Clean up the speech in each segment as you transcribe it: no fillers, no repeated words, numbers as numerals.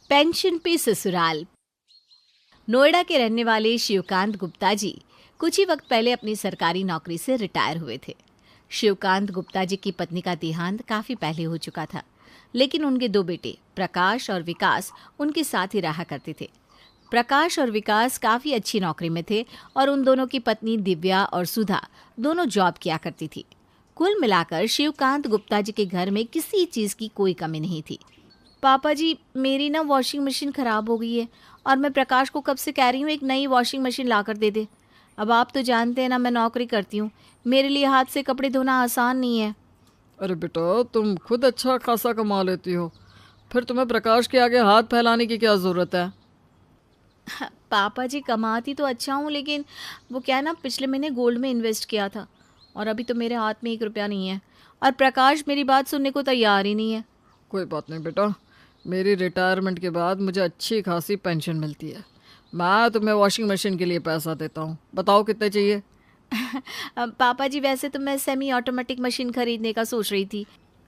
Pension पे ससुराल। नोएडा के रहने वाले शिवकांत गुप्ता जी कुछ ही वक्त पहले अपनी सरकारी नौकरी से रिटायर हुए थे। शिवकांत गुप्ता जी की पत्नी का देहांत काफी पहले हो चुका था, लेकिन उनके दो बेटे प्रकाश और विकास उनके साथ ही रहा करते थे। प्रकाश और विकास काफी अच्छी नौकरी में थे और उन दोनों की पत्नी दिव्या और सुधा दोनों जॉब किया करती थी। कुल मिलाकर शिवकांत गुप्ता जी के घर में किसी चीज की कोई कमी नहीं थी। पापा जी, मेरी ना वॉशिंग मशीन ख़राब हो गई है और मैं प्रकाश को कब से कह रही हूँ एक नई वॉशिंग मशीन ला कर दे दे। अब आप तो जानते हैं ना, मैं नौकरी करती हूँ, मेरे लिए हाथ से कपड़े धोना आसान नहीं है। अरे बेटा, तुम खुद अच्छा खासा कमा लेती हो, फिर तुम्हें प्रकाश के आगे हाथ फैलाने की क्या ज़रूरत है। पापा जी, कमाती तो अच्छा हूँ, लेकिन वो क्या है ना, पिछले महीने गोल्ड में इन्वेस्ट किया था और अभी तो मेरे हाथ में 1 रुपया नहीं है। और प्रकाश मेरी बात सुनने को तैयार ही नहीं है। कोई बात नहीं बेटा, मेरी रिटायरमेंट के बाद मुझे अच्छी खासी पेंशन मिलती है। मैं तुम्हें वॉशिंग मशीन के लिए पैसा देता हूँ, बताओ कितने चाहिए। पापा जी, वैसे तो मैं सेमी ऑटोमेटिक मशीन खरीदने का सोच रही थी,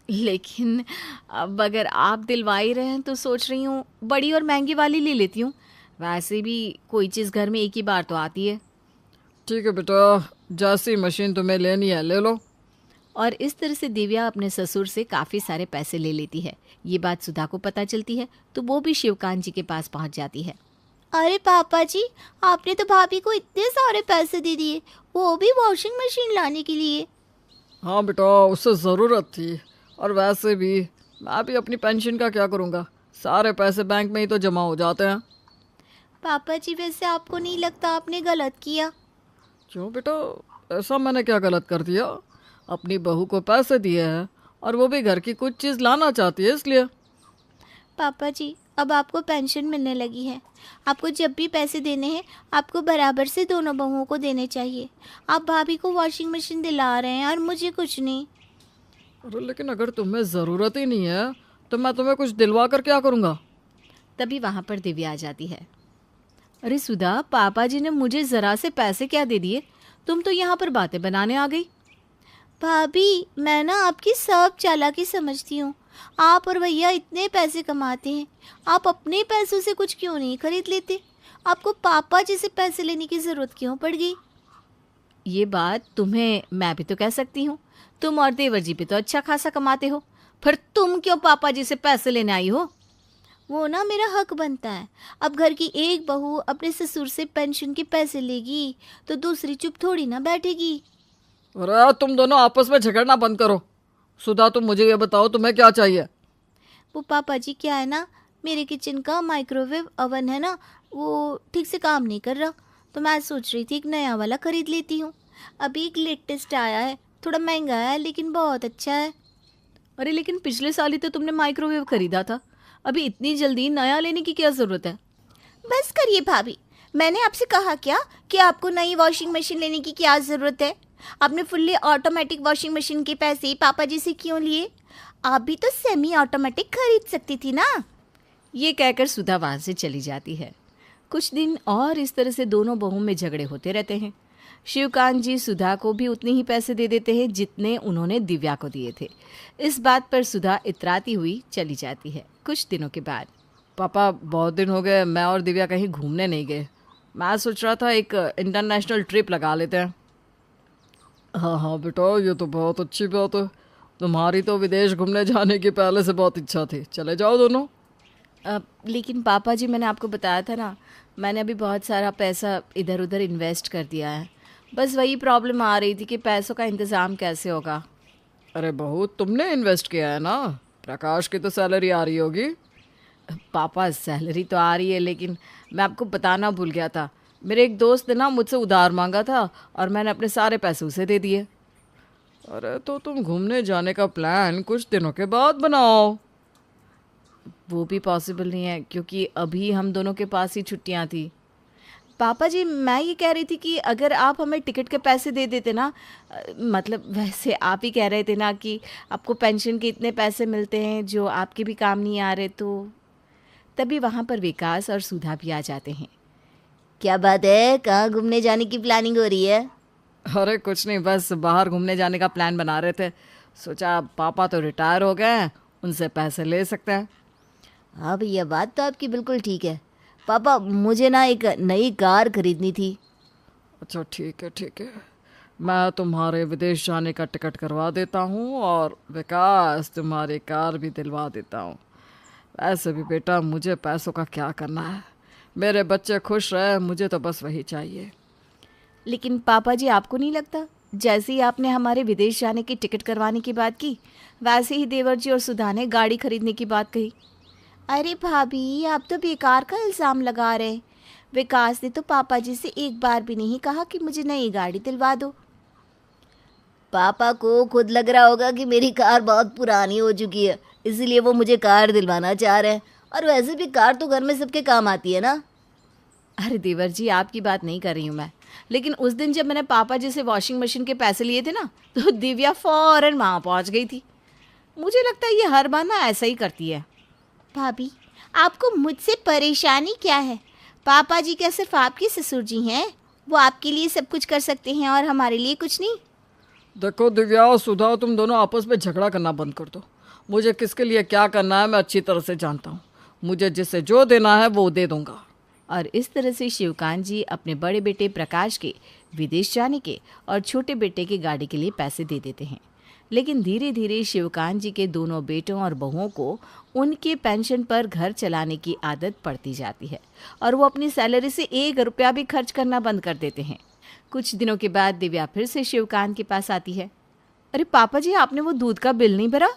लेकिन अब अगर आप दिलवा ही रहे हैं तो सोच रही हूँ बड़ी और महंगी वाली ले लेती हूँ। वैसे भी कोई चीज़ घर में एक ही बार तो आती है। ठीक है बेटा, जैसी मशीन तुम्हें लेनी है ले लो। और इस तरह से दिव्या अपने ससुर से काफ़ी सारे पैसे ले लेती है। ये बात सुधा को पता चलती है तो वो भी शिवकांत जी के पास पहुंच जाती है। अरे पापा जी, आपने तो भाभी को इतने सारे पैसे दे दिए, वो भी वॉशिंग मशीन लाने के लिए। हाँ बेटा, उससे ज़रूरत थी। और वैसे भी मैं भी अपनी पेंशन का क्या करूँगा, सारे पैसे बैंक में ही तो जमा हो जाते हैं। पापा जी, वैसे आपको नहीं लगता आपने गलत किया? क्यों बेटा, ऐसा मैंने क्या गलत कर दिया। अपनी बहू को पैसे दिए हैं और वो भी घर की कुछ चीज़ लाना चाहती है इसलिए। पापा जी, अब आपको पेंशन मिलने लगी है, आपको जब भी पैसे देने हैं आपको बराबर से दोनों बहुओं को देने चाहिए। आप भाभी को वॉशिंग मशीन दिला रहे हैं और मुझे कुछ नहीं। अरे लेकिन अगर तुम्हें ज़रूरत ही नहीं है तो मैं तुम्हें कुछ दिलवा कर क्या करूँगा। तभी वहाँ पर दिव्या आ जाती है। अरे सुधा, पापा जी ने मुझे ज़रा से पैसे क्या दे दिए, तुम तो यहाँ पर बातें बनाने आ गई। भाभी, मैं ना आपकी सब चालाकी समझती हूँ। आप और भैया इतने पैसे कमाते हैं, आप अपने पैसों से कुछ क्यों नहीं खरीद लेते? आपको पापा जी से पैसे लेने की ज़रूरत क्यों पड़ गई? ये बात तुम्हें मैं भी तो कह सकती हूँ, तुम और देवर जी भी तो अच्छा खासा कमाते हो, फिर तुम क्यों पापा जी से पैसे लेने आई हो। वो ना मेरा हक बनता है। अब घर की एक बहू अपने ससुर से पेंशन के पैसे लेगी तो दूसरी चुप थोड़ी ना बैठेगी। अरे तुम दोनों आपस में झगड़ना बंद करो। सुधा, तुम मुझे ये बताओ तुम्हें क्या चाहिए। वो पापा जी, क्या है ना, मेरे किचन का माइक्रोवेव ओवन है ना, वो ठीक से काम नहीं कर रहा, तो मैं सोच रही थी एक नया वाला ख़रीद लेती हूँ। अभी एक लेटेस्ट आया है, थोड़ा महंगा है लेकिन बहुत अच्छा है। अरे लेकिन पिछले साल ही तो तुमने माइक्रोवेव खरीदा था, अभी इतनी जल्दी नया लेने की क्या ज़रूरत है। बस करिए भाभी, मैंने आपसे कहा क्या कि आपको नई वॉशिंग मशीन लेने की क्या ज़रूरत है? आपने फुल्ली ऑटोमेटिक वॉशिंग मशीन के पैसे पापा जी से क्यों लिए? आप भी तो सेमी ऑटोमेटिक खरीद सकती थी ना। ये कहकर सुधा वहाँ से चली जाती है। कुछ दिन और इस तरह से दोनों बहुओं में झगड़े होते रहते हैं। शिवकांत जी सुधा को भी उतने ही पैसे दे देते हैं जितने उन्होंने दिव्या को दिए थे। इस बात पर सुधा इतराती हुई चली जाती है। कुछ दिनों के बाद, पापा, बहुत दिन हो गए मैं और दिव्या कहीं घूमने नहीं गए। मैं सोच रहा था एक इंटरनेशनल ट्रिप लगा लेते हैं। हाँ हाँ बेटा, ये तो बहुत अच्छी बात है। तुम्हारी तो विदेश घूमने जाने की पहले से बहुत इच्छा थी, चले जाओ दोनों। लेकिन पापा जी, मैंने आपको बताया था ना, मैंने अभी बहुत सारा पैसा इधर उधर इन्वेस्ट कर दिया है। बस वही प्रॉब्लम आ रही थी कि पैसों का इंतज़ाम कैसे होगा। अरे बहू, तुमने इन्वेस्ट किया है ना, प्रकाश की तो सैलरी आ रही होगी। पापा, सैलरी तो आ रही है, लेकिन मैं आपको बताना भूल गया था, मेरे एक दोस्त ने ना मुझसे उधार मांगा था और मैंने अपने सारे पैसे उसे दे दिए। अरे तो तुम घूमने जाने का प्लान कुछ दिनों के बाद बनाओ। वो भी पॉसिबल नहीं है क्योंकि अभी हम दोनों के पास ही छुट्टियां थी। पापा जी, मैं ये कह रही थी कि अगर आप हमें टिकट के पैसे दे देते ना, मतलब वैसे आप ही कह रहे थे ना कि आपको पेंशन के इतने पैसे मिलते हैं जो आपके भी काम नहीं आ रहे, तो तभी वहाँ पर विकास और सुधा भी आ जाते हैं। क्या बात है, कहाँ घूमने जाने की प्लानिंग हो रही है? अरे कुछ नहीं, बस बाहर घूमने जाने का प्लान बना रहे थे। सोचा पापा तो रिटायर हो गए हैं, उनसे पैसे ले सकते हैं। हाँ भैया, बात तो आपकी बिल्कुल ठीक है। पापा, मुझे ना एक नई कार खरीदनी थी। अच्छा ठीक है ठीक है, मैं तुम्हारे विदेश जाने का टिकट करवा देता हूँ और विकास तुम्हारी कार भी दिलवा देता हूँ। वैसे भी बेटा मुझे पैसों का क्या करना है, मेरे बच्चे खुश रहे, मुझे तो बस वही चाहिए। लेकिन पापा जी, आपको नहीं लगता जैसे ही आपने हमारे विदेश जाने की टिकट करवाने की बात की, वैसे ही देवर जी और सुधा ने गाड़ी खरीदने की बात कही। अरे भाभी, आप तो बेकार का इल्ज़ाम लगा रहे हैं। विकास ने तो पापा जी से एक बार भी नहीं कहा कि मुझे नई गाड़ी दिलवा दो। पापा को खुद लग रहा होगा कि मेरी कार बहुत पुरानी हो चुकी है, इसीलिए वो मुझे कार दिलवाना चाह रहे हैं। और वैसे भी कार तो घर में सबके काम आती है ना। अरे देवर जी, आपकी बात नहीं कर रही हूँ मैं, लेकिन उस दिन जब मैंने पापा जी से वॉशिंग मशीन के पैसे लिए थे ना, तो दिव्या फौरन वहाँ पहुँच गई थी। मुझे लगता है ये हर बार ना ऐसा ही करती है। भाभी, आपको मुझसे परेशानी क्या है? पापा जी क्या सिर्फ आपके ससुर जी हैं? वो आपके लिए सब कुछ कर सकते हैं और हमारे लिए कुछ नहीं। देखो दिव्या और सुधा, तुम दोनों आपस में झगड़ा करना बंद कर दो। मुझे किसके लिए क्या करना है मैं अच्छी तरह से जानता हूँ। मुझे जिसे जो देना है वो दे दूंगा। और इस तरह से शिवकांत जी अपने बड़े बेटे प्रकाश के विदेश जाने के और छोटे बेटे की गाड़ी के लिए पैसे दे देते हैं। लेकिन धीरे धीरे शिवकांत जी के दोनों बेटों और बहुओं को उनके पेंशन पर घर चलाने की आदत पड़ती जाती है और वो अपनी सैलरी से 1 रुपया भी खर्च करना बंद कर देते हैं। कुछ दिनों के बाद दिव्या फिर से शिवकांत के पास आती है। अरे पापा जी, आपने वो दूध का बिल नहीं भरा?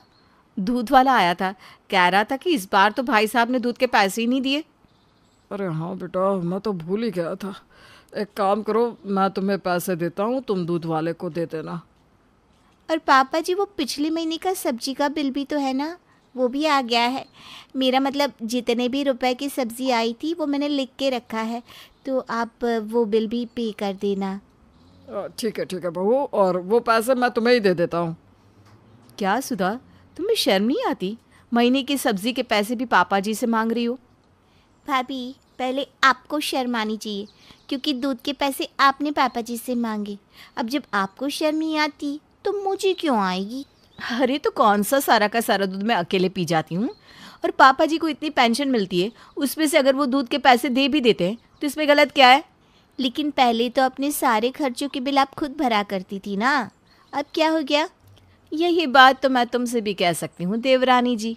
दूध वाला आया था, कह रहा था कि इस बार तो भाई साहब ने दूध के पैसे ही नहीं दिए। अरे हाँ बेटा, मैं तो भूल ही गया था। एक काम करो, मैं तुम्हें पैसे देता हूँ, तुम दूध वाले को दे देना। और पापा जी, वो पिछले महीने का सब्जी का बिल भी तो है ना, वो भी आ गया है। मेरा मतलब जितने भी रुपए की सब्जी आई थी वो मैंने लिख के रखा है, तो आप वो बिल भी पे कर देना। ठीक है बहू, और वो पैसे मैं तुम्हें ही दे देता हूँ। क्या सुधा, तुम्हें शर्म नहीं आती? महीने की सब्जी के पैसे भी पापा जी से मांग रही हो। भाभी, पहले आपको शर्म आनी चाहिए, क्योंकि दूध के पैसे आपने पापा जी से मांगे। अब जब आपको शर्म नहीं आती तो मुझे क्यों आएगी? अरे तो कौन सा सारा का सारा दूध मैं अकेले पी जाती हूँ? और पापा जी को इतनी पेंशन मिलती है, उसमें से अगर वो दूध के पैसे दे भी देते हैं तो इसमें गलत क्या है? लेकिन पहले तो अपने सारे खर्चों के बिल आप खुद भरा करती थी ना, अब क्या हो गया? यही बात तो मैं तुमसे भी कह सकती हूँ देवरानी जी।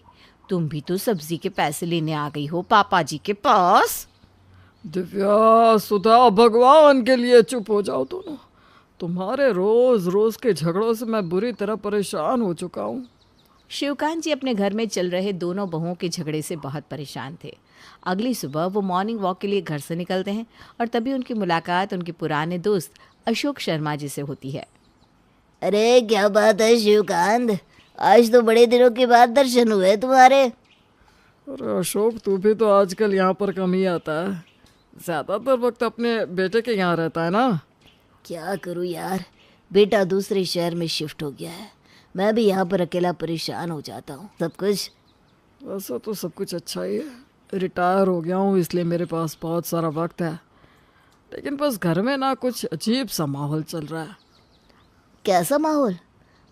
तुम भी तो सब्जी के पैसे लेने आ गई हो पापा जी के पास। दिव्या सुधा, भगवान के लिए चुप हो जाओ दोनों। तुम्हारे रोज रोज के झगड़ों से मैं बुरी तरह परेशान हो चुका हूँ। शिवकांत जी अपने घर में चल रहे दोनों बहुओं के झगड़े से बहुत परेशान थे। अगली सुबह वो मॉर्निंग वॉक के लिए घर से निकलते हैं और तभी उनकी मुलाकात उनके पुराने दोस्त अशोक शर्मा जी से होती है। अरे क्या बात है शिवकांत, आज तो बड़े दिनों के बाद दर्शन हुए तुम्हारे। अरे अशोक, तू भी तो आजकल यहाँ पर कम ही आता है। ज़्यादातर वक्त अपने बेटे के यहाँ रहता है ना। क्या करूँ यार, बेटा दूसरे शहर में शिफ्ट हो गया है, मैं भी यहाँ पर अकेला परेशान हो जाता हूँ। सब कुछ वैसा तो सब कुछ अच्छा ही है, रिटायर हो गया हूँ इसलिए मेरे पास बहुत सारा वक्त है। लेकिन बस घर में ना कुछ अजीब सा माहौल चल रहा है। कैसा माहौल?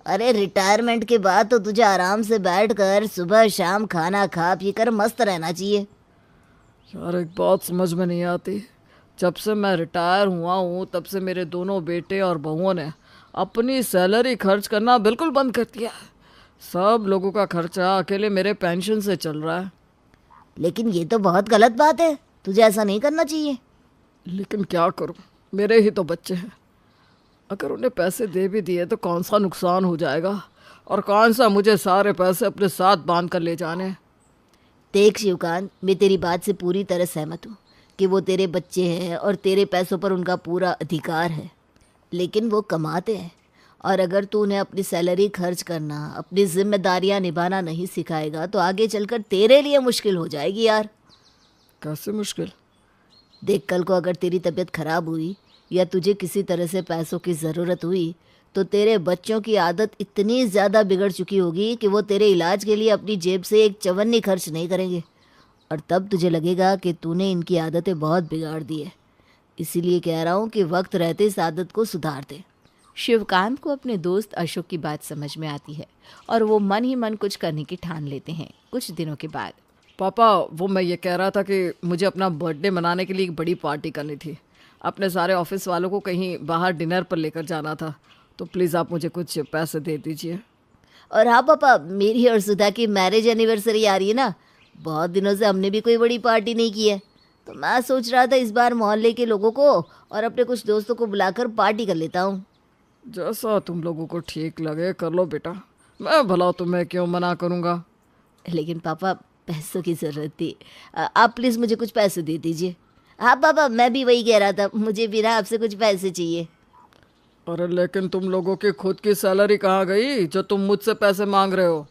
अरे रिटायरमेंट के बाद तो तुझे आराम से बैठकर सुबह शाम खाना खा पी कर मस्त रहना चाहिए। यार एक बात समझ में नहीं आती, जब से मैं रिटायर हुआ हूँ तब से मेरे दोनों बेटे और बहुओं ने अपनी सैलरी खर्च करना बिल्कुल बंद कर दिया है। सब लोगों का खर्चा अकेले मेरे पेंशन से चल रहा है। लेकिन ये तो बहुत गलत बात है, तुझे ऐसा नहीं करना चाहिए। लेकिन क्या करूँ, मेरे ही तो बच्चे हैं। अगर उन्हें पैसे दे भी दिए तो कौन सा नुकसान हो जाएगा, और कौन सा मुझे सारे पैसे अपने साथ बांध कर ले जाने। देख शिवकांत, मैं तेरी बात से पूरी तरह सहमत हूँ कि वो तेरे बच्चे हैं और तेरे पैसों पर उनका पूरा अधिकार है, लेकिन वो कमाते हैं, और अगर तू उन्हें अपनी सैलरी खर्च करना, अपनी जिम्मेदारियाँ निभाना नहीं सिखाएगा तो आगे चलकर तेरे लिए मुश्किल हो जाएगी यार। कैसे मुश्किल? देख, कल को अगर तेरी तबीयत खराब हुई या तुझे किसी तरह से पैसों की ज़रूरत हुई तो तेरे बच्चों की आदत इतनी ज़्यादा बिगड़ चुकी होगी कि वो तेरे इलाज के लिए अपनी जेब से एक चवन्नी खर्च नहीं करेंगे, और तब तुझे लगेगा कि तूने इनकी आदतें बहुत बिगाड़ दी है। इसीलिए कह रहा हूँ कि वक्त रहते इस आदत को सुधार दे। शिवकांत को अपने दोस्त अशोक की बात समझ में आती है और वो मन ही मन कुछ करने की ठान लेते हैं। कुछ दिनों के बाद पापा, वो मैं ये कह रहा था कि मुझे अपना बर्थडे मनाने के लिए एक बड़ी पार्टी करनी थी। अपने सारे ऑफिस वालों को कहीं बाहर डिनर पर लेकर जाना था, तो प्लीज़ आप मुझे कुछ पैसे दे दीजिए। और हाँ पापा, मेरी और सुधा की मैरिज एनिवर्सरी आ रही है ना, बहुत दिनों से हमने भी कोई बड़ी पार्टी नहीं की है, तो मैं सोच रहा था इस बार मोहल्ले के लोगों को और अपने कुछ दोस्तों को बुलाकर पार्टी कर लेता हूँ। जैसा तुम लोगों को ठीक लगे कर लो बेटा, मैं भला तुम्हें क्यों मना करूँगा। लेकिन पापा पैसों की ज़रूरत थी, आप प्लीज़ मुझे कुछ पैसे दे दीजिए। हाँ पापा, मैं भी वही कह रहा था, मुझे भी ना आपसे कुछ पैसे चाहिए। अरे लेकिन तुम लोगों की खुद की सैलरी कहाँ गई जो तुम मुझसे पैसे मांग रहे हो।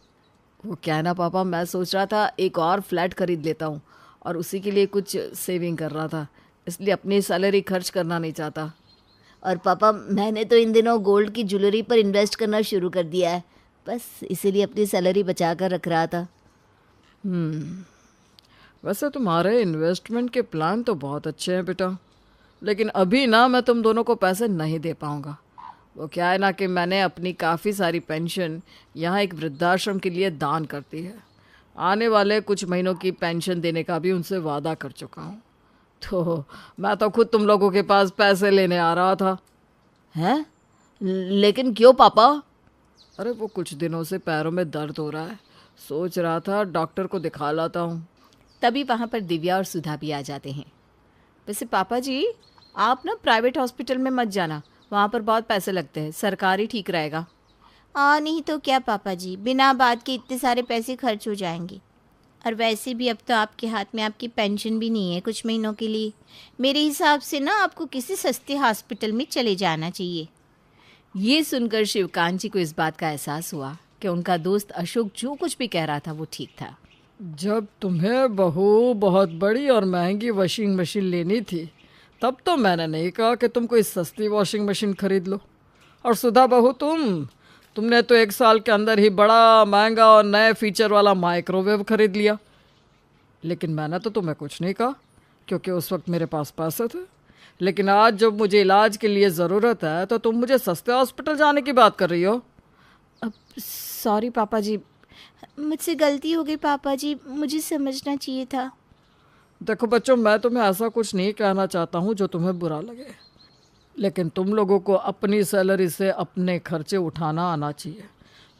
वो क्या है ना पापा, मैं सोच रहा था एक और फ्लैट खरीद लेता हूँ और उसी के लिए कुछ सेविंग कर रहा था, इसलिए अपनी सैलरी खर्च करना नहीं चाहता। और पापा मैंने तो इन दिनों गोल्ड की ज्वेलरी पर इन्वेस्ट करना शुरू कर दिया है, बस इसीलिए अपनी सैलरी बचा कर रख रहा था। वैसे तुम्हारे इन्वेस्टमेंट के प्लान तो बहुत अच्छे हैं बेटा, लेकिन अभी ना मैं तुम दोनों को पैसे नहीं दे पाऊँगा। वो क्या है ना कि मैंने अपनी काफ़ी सारी पेंशन यहाँ एक वृद्धाश्रम के लिए दान कर दी है। आने वाले कुछ महीनों की पेंशन देने का भी उनसे वादा कर चुका हूँ, तो मैं तो खुद तुम लोगों के पास पैसे लेने आ रहा था। हैं? लेकिन क्यों पापा? अरे वो कुछ दिनों से पैरों में दर्द हो रहा है, सोच रहा था डॉक्टर को दिखा लाता हूँ। तभी वहाँ पर दिव्या और सुधा भी आ जाते हैं। वैसे पापा जी, आप ना प्राइवेट हॉस्पिटल में मत जाना, वहाँ पर बहुत पैसे लगते हैं, सरकारी ठीक रहेगा। नहीं तो क्या पापा जी, बिना बात के इतने सारे पैसे खर्च हो जाएंगे। और वैसे भी अब तो आपके हाथ में आपकी पेंशन भी नहीं है कुछ महीनों के लिए। मेरे हिसाब से ना आपको किसी सस्ते हॉस्पिटल में चले जाना चाहिए। ये सुनकर शिवकांत जी को इस बात का एहसास हुआ कि उनका दोस्त अशोक जो कुछ भी कह रहा था वो ठीक था। जब तुम्हें बहू बहुत बड़ी और महंगी वॉशिंग मशीन लेनी थी, तब तो मैंने नहीं कहा कि तुम कोई सस्ती वॉशिंग मशीन खरीद लो। और सुधा बहू, तुमने तो 1 साल के अंदर ही बड़ा महंगा और नए फीचर वाला माइक्रोवेव खरीद लिया। लेकिन मैंने तो तुम्हें कुछ नहीं कहा, क्योंकि उस वक्त मेरे पास पैसे थे। लेकिन आज जब मुझे इलाज के लिए ज़रूरत है तो तुम मुझे सस्ते हॉस्पिटल जाने की बात कर रही हो। अब सॉरी पापा जी, मुझसे गलती हो गई पापा जी, मुझे समझना चाहिए था। देखो बच्चों, मैं तुम्हें ऐसा कुछ नहीं कहना चाहता हूँ जो तुम्हें बुरा लगे, लेकिन तुम लोगों को अपनी सैलरी से अपने खर्चे उठाना आना चाहिए,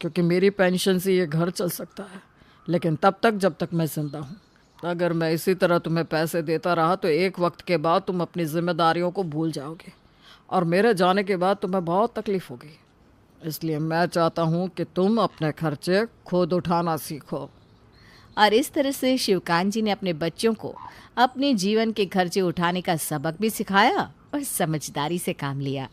क्योंकि मेरी पेंशन से ये घर चल सकता है, लेकिन तब तक जब तक मैं जिंदा हूँ। अगर मैं इसी तरह तुम्हें पैसे देता रहा तो एक वक्त के बाद तुम अपनी जिम्मेदारियों को भूल जाओगे और मेरे जाने के बाद तुम्हें बहुत तकलीफ होगी। इसलिए मैं चाहता हूँ कि तुम अपने खर्चे खुद उठाना सीखो। और इस तरह से शिवकांत जी ने अपने बच्चों को अपने जीवन के खर्चे उठाने का सबक भी सिखाया और समझदारी से काम लिया।